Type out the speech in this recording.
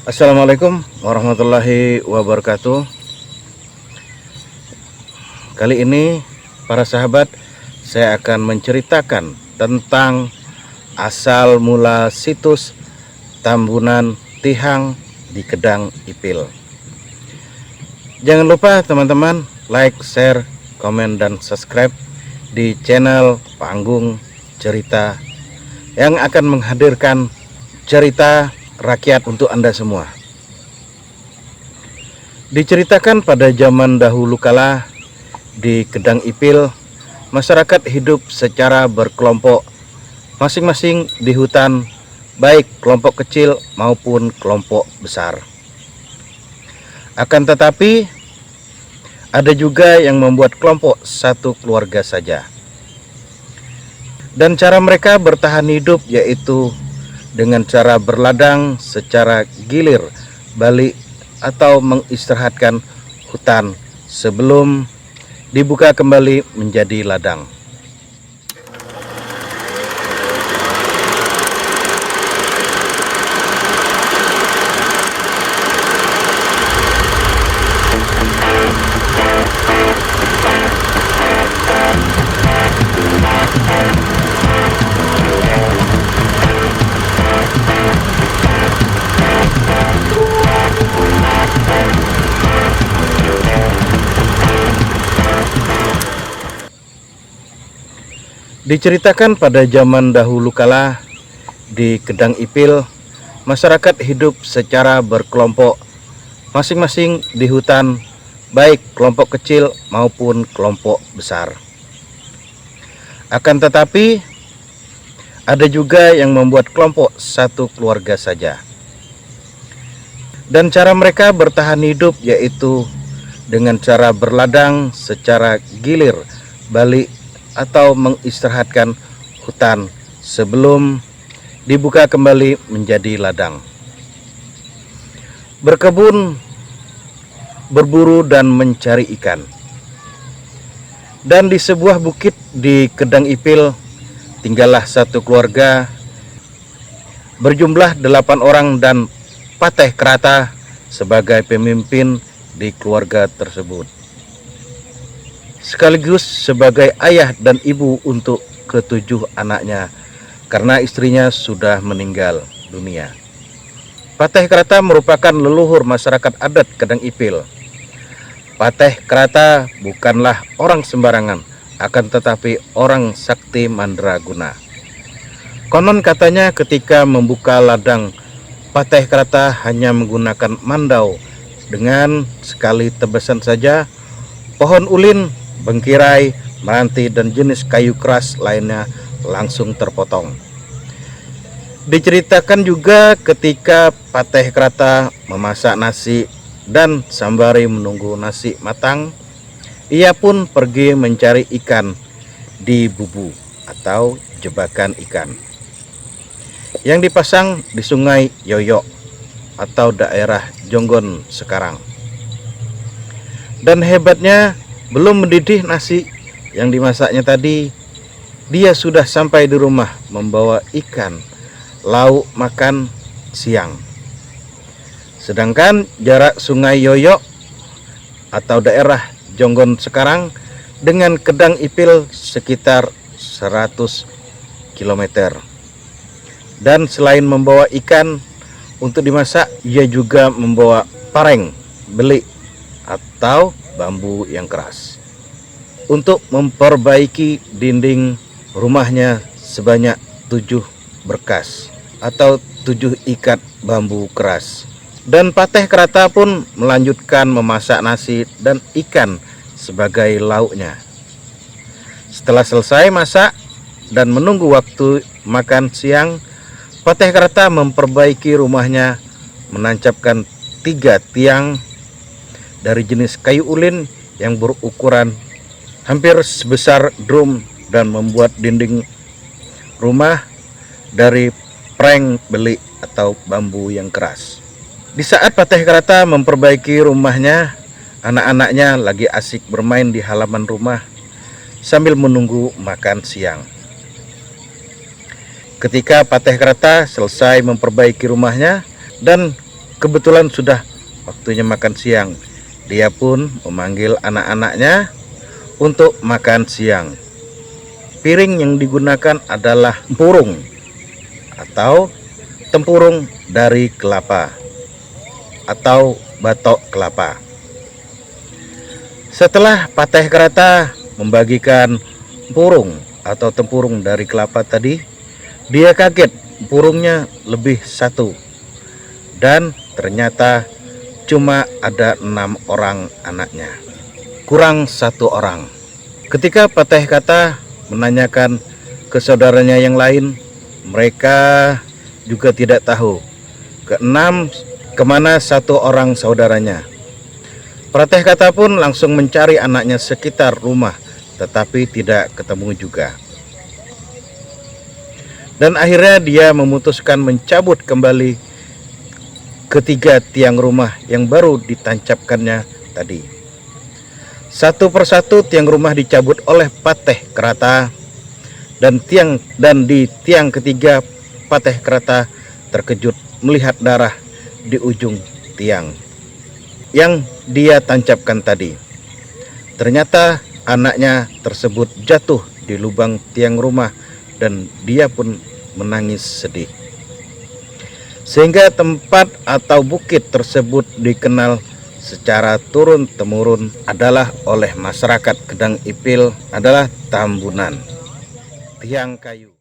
Assalamualaikum warahmatullahi wabarakatuh. Kali ini para sahabat, saya akan menceritakan tentang asal mula situs Tambunan Tihang di Kedang Ipil. Jangan lupa teman-teman like, share, komen, dan subscribe di channel Panggung Cerita yang akan menghadirkan cerita rakyat untuk Anda semua. Diceritakan pada zaman dahulu kala di Kedang Ipil, masyarakat hidup secara berkelompok, masing-masing di hutan, baik kelompok kecil maupun kelompok besar. Akan tetapi, ada juga yang membuat kelompok satu keluarga saja. Dan cara mereka bertahan hidup yaitu dengan cara berladang secara gilir balik atau mengistirahatkan hutan sebelum dibuka kembali menjadi ladang. Diceritakan pada zaman dahulu kala di Kedang Ipil, masyarakat hidup secara berkelompok, masing-masing di hutan, baik kelompok kecil maupun kelompok besar. Akan tetapi, ada juga yang membuat kelompok satu keluarga saja. Dan cara mereka bertahan hidup yaitu dengan cara berladang secara gilir balik atau mengistirahatkan hutan sebelum dibuka kembali menjadi ladang. Berkebun, berburu, dan mencari ikan. Dan di sebuah bukit di Kedang Ipil tinggallah satu keluarga berjumlah 8 orang dan Pateh Kerata sebagai pemimpin di keluarga tersebut, sekaligus sebagai ayah dan ibu untuk ketujuh anaknya karena istrinya sudah meninggal dunia. Pateh Kerata merupakan leluhur masyarakat adat Kedang Ipil. Pateh Kerata bukanlah orang sembarangan, akan tetapi orang sakti mandraguna. Konon katanya ketika membuka ladang, Pateh Kerata hanya menggunakan mandau. Dengan sekali tebasan saja, pohon ulin, bengkirai, meranti, dan jenis kayu keras lainnya langsung terpotong. Diceritakan juga ketika Pateh Kerata memasak nasi dan sembari menunggu nasi matang, ia pun pergi mencari ikan di bubu atau jebakan ikan yang dipasang di Sungai Yoyok atau daerah Jonggon sekarang. Dan hebatnya, belum mendidih nasi yang dimasaknya tadi, dia sudah sampai di rumah membawa ikan lauk makan siang. Sedangkan jarak Sungai Yoyok atau daerah Jonggon sekarang dengan Kedang Ipil sekitar 100 km. Dan selain membawa ikan untuk dimasak, ia juga membawa pareng belik atau bambu yang keras untuk memperbaiki dinding rumahnya sebanyak 7 berkas atau 7 ikat bambu keras. Dan Pateh Kerata pun melanjutkan memasak nasi dan ikan sebagai lauknya. Setelah selesai masak dan menunggu waktu makan siang, Pateh Kerata memperbaiki rumahnya, menancapkan 3 tiang dari jenis kayu ulin yang berukuran hampir sebesar drum dan membuat dinding rumah dari preng belik atau bambu yang keras. Di saat Pateh Kerata memperbaiki rumahnya, anak-anaknya lagi asik bermain di halaman rumah sambil menunggu makan siang. Ketika Pateh Kerata selesai memperbaiki rumahnya dan kebetulan sudah waktunya makan siang. Dia pun memanggil anak-anaknya untuk makan siang. Piring yang digunakan adalah tempurung atau tempurung dari kelapa atau batok kelapa. Setelah Patih Kerata membagikan tempurung atau tempurung dari kelapa tadi, dia kaget tempurungnya lebih satu, dan ternyata cuma ada 6 orang anaknya, kurang 1 orang. Ketika Patih Kata menanyakan ke saudaranya yang lain, mereka juga tidak tahu keenam kemana 1 orang saudaranya. Patih Kata pun langsung mencari anaknya sekitar rumah, tetapi tidak ketemu juga. Dan akhirnya dia memutuskan mencabut kembali ketiga tiang rumah yang baru ditancapkannya tadi. Satu persatu tiang rumah dicabut oleh Patih Kerata, dan di tiang ketiga Patih Kerata terkejut melihat darah di ujung tiang yang dia tancapkan tadi. Ternyata anaknya tersebut jatuh di lubang tiang rumah dan dia pun menangis sedih. Sehingga tempat atau bukit tersebut dikenal secara turun-temurun adalah oleh masyarakat Kedang Ipil adalah Tambunan, tiang kayu.